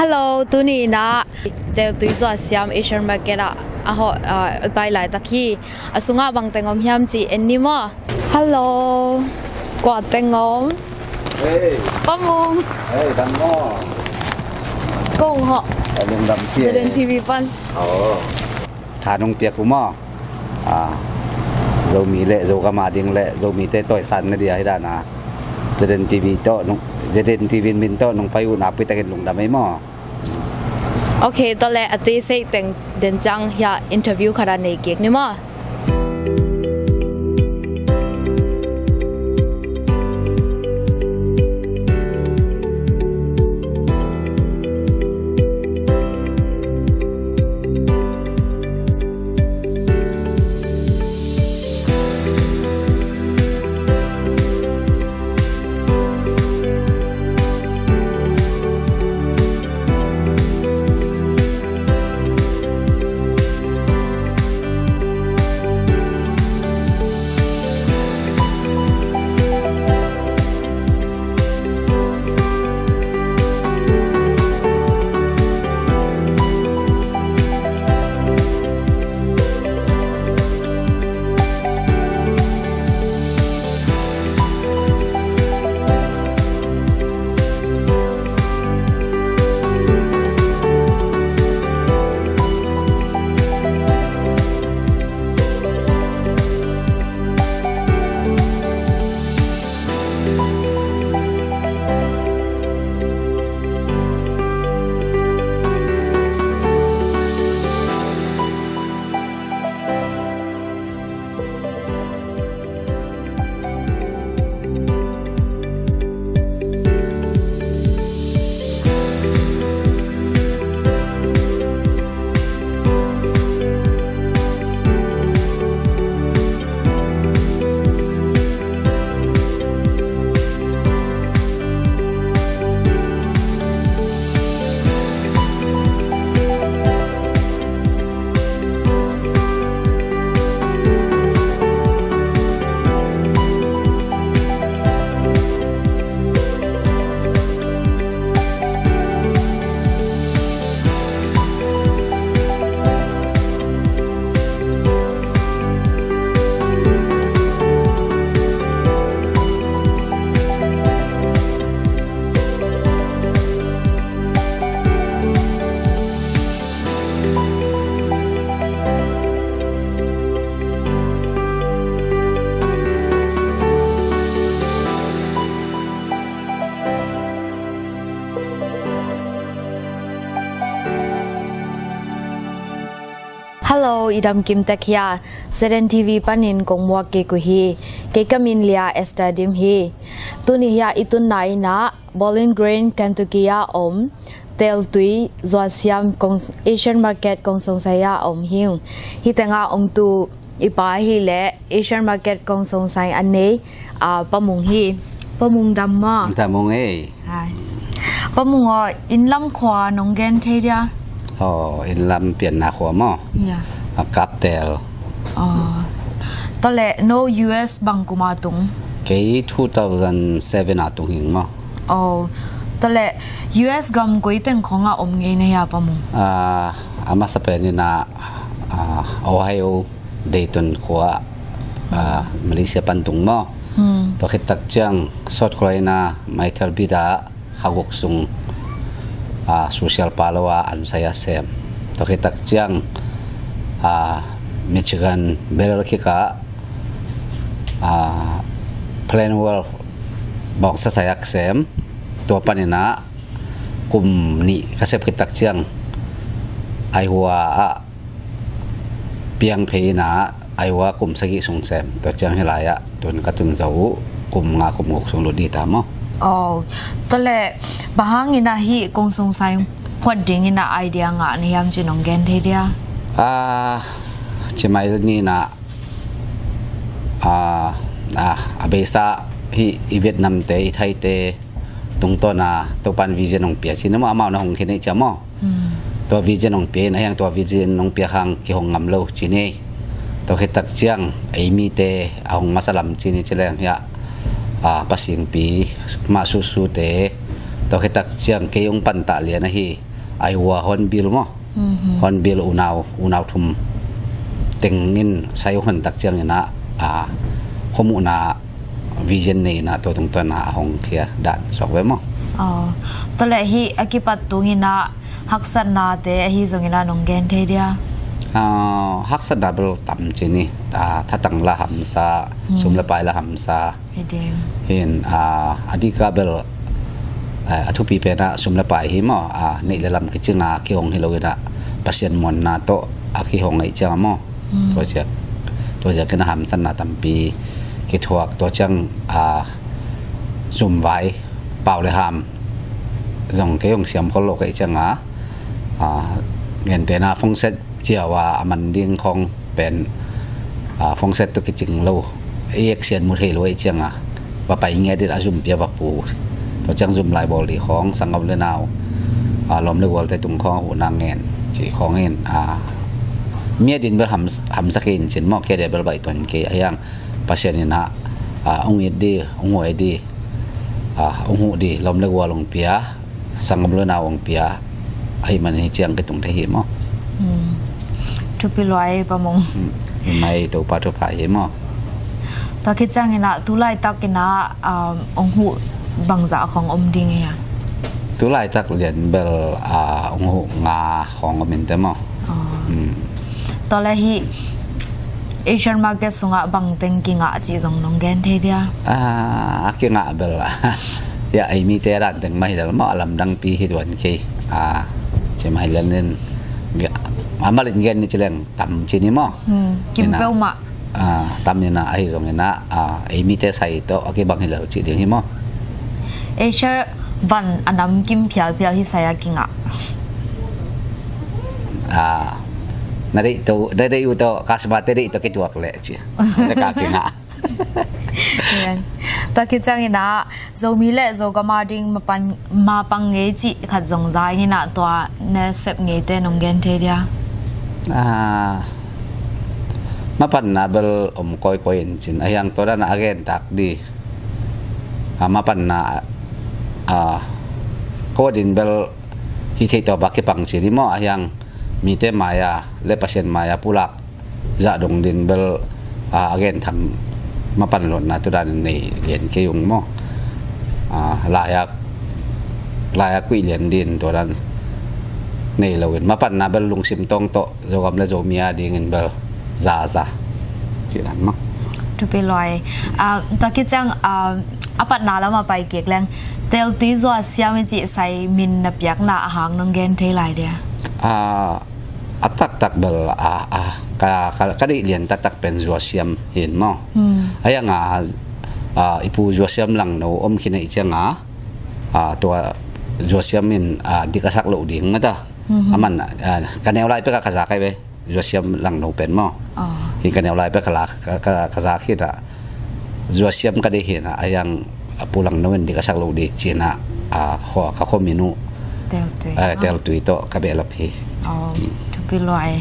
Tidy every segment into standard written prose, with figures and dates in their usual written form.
Hello, tu ni na te tu zo siam Asian market a ho bai lai takhi asunga bang tengom hiam chi enimo. Hello. Kwa tengom. Hey. Pamung. Hey, đâm mo. Kong ho. Đâm đâm xia. Trên TV pan. Thả nông tiệc của mo. Dầu mì lệ, dầu cà mà điên lệ, dầu mì tê tỏi sắn này đi hay đàn Trên TV to nông, trên TV min to nông phải uốn áp cái tay lùng đâm ấy mo. Okay, to le ati sei teng den chang ya interview khara nei kek ni mo. Hello, idam kim takia. Seren TV panin kong mua ke ku hi. Ke kamin lia estadim hi. Tuni ya itun nai na Bowling Green Kentucky ya tel tui zoasiam kong Asian market kong song saya hiu. Hi tenga tu ipa hi le Asian market kong song sai ane pamung hi. Pamung dam ma. Pamung eh. Hai. Pamung in lam khwa nong gen the dia. In lâm biển nạc của mo. Yeah. Cáp tel. To le no US bang kuma tung. Cái 2007 tung hình mo. To le US gam koi teng khonga nge ne ya pamu. Ama sa pen na Ohio Dayton kwa Malaysia pantung mo. To khitak chang South Carolina mai thal bida hagok sung social palawa an saya sem to khitak chiang Michigan berer khika plain world box sa sayak sem to panina kum ni kasep khitak chiang aiwa piang pheina aiwa kum sagi sung sem to chiang hilaya tun katun zau kum nga kum ngok sung lodi ta mo. To le bahang ina hi kong song sai phot ding ina idea nga ni yam chinong gen the dia. Chimai ni na abesa hi Vietnam te Thai te tung to na to pan vision ong pia chin mo amao na hong khine chamo. To vision ong pia na yang to vision ong pia hang ki hong ngam lo chini. To khitak chiang ai mi te ahong masalam chini chileng ya pasing pi masusu te to khitak chiang ke yung panta lian na hi ai wa hornbill mo hornbill unau thum tengin sayo han tak chang ina khomu na vision nei na to tung to na hong khia dan sok we mo to le hi akipat tungina haksan na te hi zongina nonggen the dia haksan double tam chini tha tang la hamsa sumla pai la hamsa hin adika bel athu pi pe na sumla pai hi mo nei le lam ki chinga ki hong hiloina pasien mon na to aki hong ai cha moตัวจะกันหำสันนาตัมปีกิทวกตัวจังซุ่มไว้เป่าเลยหำส่งเกี่ยงเสียมคนโลกไอ้จังเงินแต่นาฟงเซตเจียว่ามันดิ้งของเป็นฟงเซตตัวกิจิงโลเอ็กเซียนมุทเฮโลไอ้จังว่าไปเงี้ยดิอาซุ่มเปียบักปูตัวจังซุ่มลายบอลลีของสังกัดเลนาวลมเลวอลแต่ตุงของหัวนางเงินจีของเงินเมียดินเบลหำสกินเช่นมอกแค่เดเบลใบตัวนี้ก็ยังปัจจัยนี้นะองค์ดีองค์หัวดีองค์หูดีลมเล็กวัวลงเปียสังกำลังนาวองเปียให้มันให้เจียงกันตรงที่หิมอ่ะทุบไปลอยประมงไม่ตัวปลาตัวผายหิมอ่ะตอนคิดจังเนะตุไลตักกินะองค์หูบังจ่าของอมดิงเฮียตุไลตักเรียนเบลองค์หูงาของอมินเตมอ่ะตอนแรกที่เอเชียนมาร์เก็ตส่งบังเต็งกิงจีจงนงเกนเทียกิงเบลอย่าไอมีเตรันถึงไม่เดลมาลำดังปีฮิตวันคีจะไม่เล่นเล่นมาเล่นเกนนี่จะเล่นตั้มจีนี่มั้งกินเปรี้ยวมาตั้มนี่นะไอตรงนี้นะไอมีเตใส่โต๊ะกี่บังฮิตแล้วจีเดียงฮิมั้งเอเชียวันอันนั้นกินเพียลที่ใส่กิงนั่นได้อยู่ตัวคาสมาเตได้ตัวคิดว่าเลยจีแต่การกินตอนคิดจังเนะโจมีเล่โจก็มาดิ้งมาปังเงจิขัดจงใจนี่นะตัวเนสเซปเงเตนงเกนเทียมาปันนาเบลก้อยจริงไอ้ยังตัวนั้นอาเกนตักดีมาปันนาก็ดินเบลฮิตให้ตัวบักกี้ปังจีนี่มั้งไอ้ยังมีเตมายาเลปเชนมายาปุลักจะดงดินเบลเกนทำมาปันหล่นนะตัวนั้นในเหรียญเกยุงมั้งลายกุยเหรียญดินตัวนั้นในเราเห็นมาปันนาเบลลุงซิมตองโตโจกำเลโจมียดิเงินเบลซาจีนั้นมั้งทุไปลอยตะกี้จังปันนาแล้วมาไปเกียกแรงเตลตีจัวเสียไม่จีใส่มินนับยักหน้าหางนงเกนเทไรเดียatak bel kadi lian tatak pen zuasiam hin mo aya nga ipu zuasiam lang no om khina ichanga to zuasiam min dikasak lo ding mata aman kaneu lai pe ka kaza kai be zuasiam lang no pen mo hin kaneu lai pe kala kaza khida zuasiam kadi hina ayang pulang no dikasak lo di china kho ka khominu tel tu itu kabel api tu piloi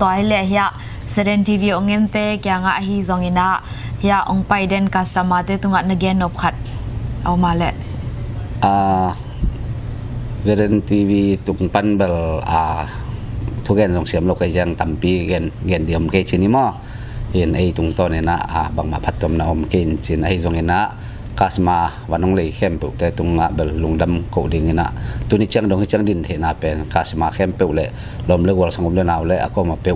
toilet ya seren tv ongen te kya nga hi zongina ya ong paiden customer te tunga nagen op khat au male seren tv tung pan bel thugen jong siam lo kai jang tampi gen diam ke chini mo yen ai tung to ne na bang ma phatom na om ken chin ai zongina kasma wanong lei khem pu te tunga bel lungdam ko dingina tuni chang dong chang din thena pen kasma khem pu le lom le wal sangom le naw le akoma pe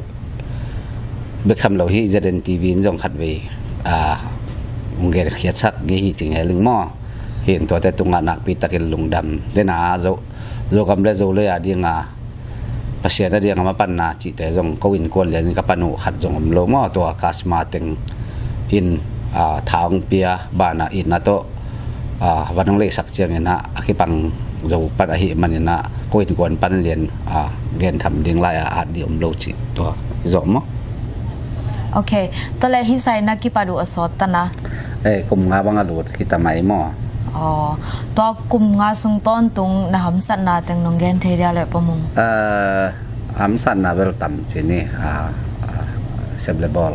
be kham lo hi zaden tv jong khat we ungge khiat sak ge hi ching heling mo hin to te tunga nak pi takin lungdam de na zo kam le zo le adinga pasya na diang ma pan na chi te jong ko win kon le ni ka panu khat jong om lo mo to kasma teng inทางเปียบ้านอินนะโตวันน้องเล็กสักเชียงนะคิปังจะปัดอหิมันนะก็อินกวนปันเรียนเรียนทำดิ่งไล่อาดิอมโลจิตัวจบมั้งโอเคตอนแรกที่ใส่นักกีฬาดูอสอดตันนะกุมงาบังอดูดคิดทำไมมั้งตัวกุมงาสุงต้นตรงนะหำสันนาแต่งนงเกนเทียเลยประมงหำสันนาเวลตัมจีนี่เซเบลบอล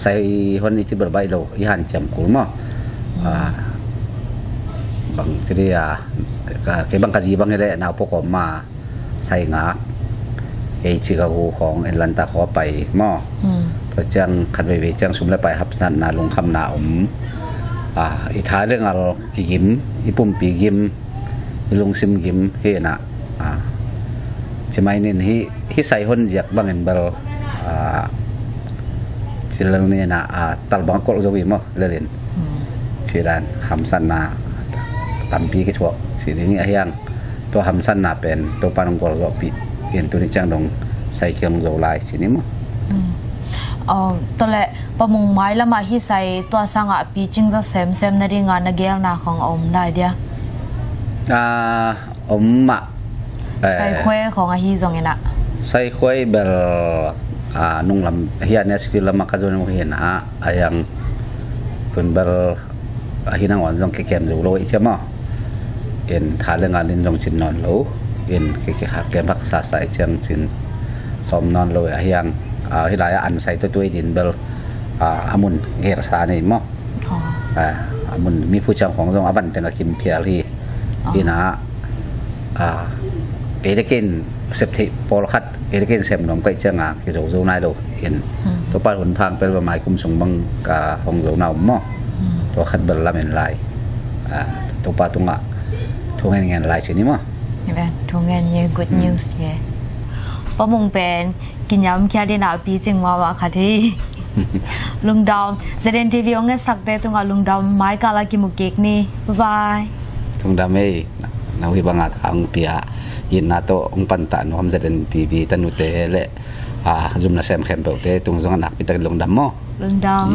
ใส่คนนี้ที่บริบายเราอีหันจำกุลมั้ง bang jadi ya ke bang kaji bang ile na pokok ma sai ngak Chicago ของ Atlanta ขอไปหม้อก็จังคันไปจังสุมแล้วไปฮับสันนาลงคำนาอีท้ายเรื่องอะไรกิมอีปุ่มปีกิมอีลงซิมกิมเฮนะใช่ไหมนี่ที่ใส่หุ่นอยากบางเงินบาร์สิลเนี่ยนะตัลบังกอลจะวิ่งมั้งเล่นสิดันฮัมสันนาตัมปีกิชัวสินี้อะไรยังตัวฮัมสันนาเป็นตัวปานกอลก็ปีเห็นตัวนี้จังดงใส่เกี่ยวกับโจไลสินี้มั้งตัวแหละประมงไม้ละมาที่ใส่ตัวสังอาปีจึงจะเซมในเรื่องงานนักเรียนนาของอมได้เดียอมมะใส่คุยของอาฮีจงเงินะใส่คุยเบลนุ่งลำเฮียเนี่ยสฟิลลำมักจนมุเห็นยังเป็นเบลฮินังอ่อนจงเก็บอยู่โลอีเจ้ามั้งเห็นทาเรื่องงานเล่นจงจินนอนโลเห็นเก็บหักเก็บพักษาใส่เชิงจินสมนอนโลยังที่หลายอันใส่ตัวดินเบลอามุนเกรสานี่มั้งอามุนมีผู้จ้างของจงอวันเป็นกิมเพียรีที่น่ะเอเดกินเซปติปอลคัดเอเดกินเซมนมก็จะงาที่โจนายดูเห็นตัวป้าหุ่นพังเป็นประมาณกุมสงบังกับของโจนาวมั้งตัวคัดเบลลาเมนไลตัวป้าตัวงะทงเงินไลชนิดมั้งเห็นไหมทงเงินเยอะ good news เยอะป้ามงเป็นกินยำแค่เดือนปีจึงว่าค่ะที่ลุงดอมเซเดนทีวีองเงินสักเตตุงลุงดอมไม้กาลากิมุกเกกนี่บ๊ายบายทุงดามเอ้นาวิบังอาทางเปียยินนาโตองปันตานวมเซเดนทีวีตันุเตเละจุมนาเซมเข้มเปลเตตุงซงนักพิตาลุงดามโมลุงดอม